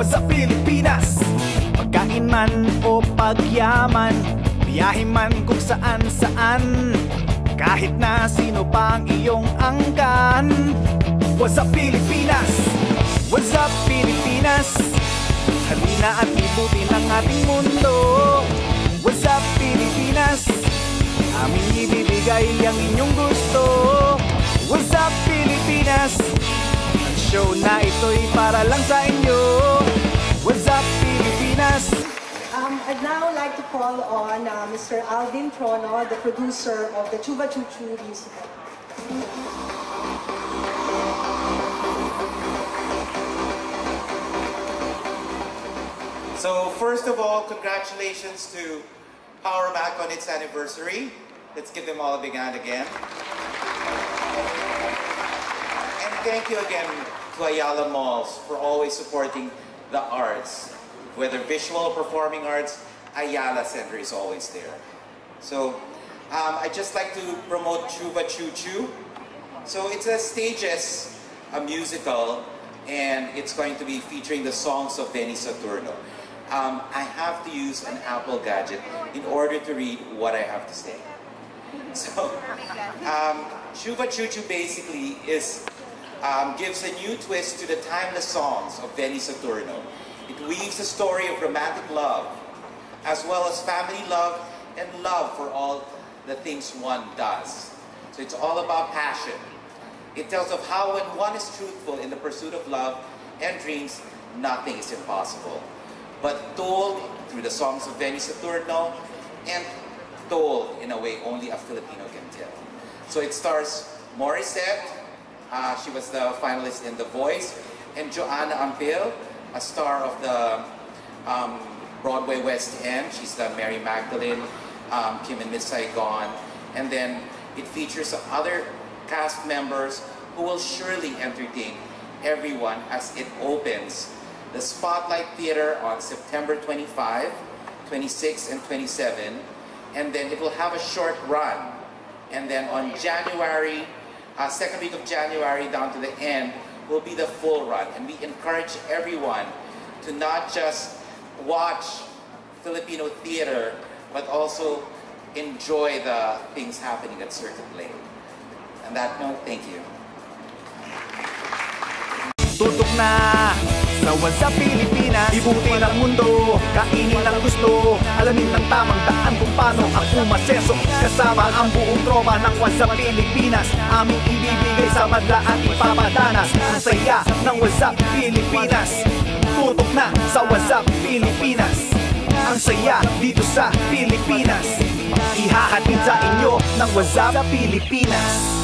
Wazzup Pilipinas. Pagkain man o pagyaman, biyahe man kung saan-saan, kahit na sino pa ang iyong angkan. Wazzup Pilipinas, Wazzup Pilipinas. Halina at libutin ang ating mundo. Wazzup Pilipinas, aming ibibigay ang inyong gusto. Wazzup Pilipinas, ang show na ito'y para lang sa inyo. Wazzup Pilipinas. I'd now like to call on Mr. Alvin Trono, the producer of the Chuva Choo musical. So first of all, congratulations to Power Mac on its anniversary. Let's give them all a big hand again. And thank you again to Ayala Malls for always supporting the arts. Whether visual or performing arts, Ayala Center is always there. So I'd just like to promote Chuva Choo. So it's a Stages, a musical, and it's going to be featuring the songs of Benny Saturno. I have to use an Apple gadget in order to read what I have to say. So Chuva Choo basically gives a new twist to the timeless songs of Benny Saturno. It weaves the story of romantic love, as well as family love and love for all the things one does. So it's all about passion. It tells of how when one is truthful in the pursuit of love and dreams, nothing is impossible. But told through the songs of Benny Saturno, and told in a way only a Filipino can tell. So it stars Morissette, she was the finalist in The Voice, and Joanna Ampil, a star of the Broadway West End. She's the Mary Magdalene, Kim and Miss Saigon. And then it features other cast members who will surely entertain everyone as it opens the Spotlight Theater on September 25, 26, and 27. And then it will have a short run. And then on January, second week of January down to the end, will be the full run. And we encourage everyone to not just watch Filipino theater, but also enjoy the things happening at Circuit Lane. On that note, thank you. Tutok na sa Wazzup Pilipinas. Ibutin ang mundo, kainin ang gusto, alamin ng tamang daan kung paano ang umaseso. Kasama ang buong tropa ng Wazzup Pilipinas, aming ibibigay sa madla at ipapadanas ang saya ng Wazzup Pilipinas. Tutok na sa Wazzup Pilipinas, ang saya dito sa Pilipinas. Ihahatid sa inyo ng Wazzup Pilipinas.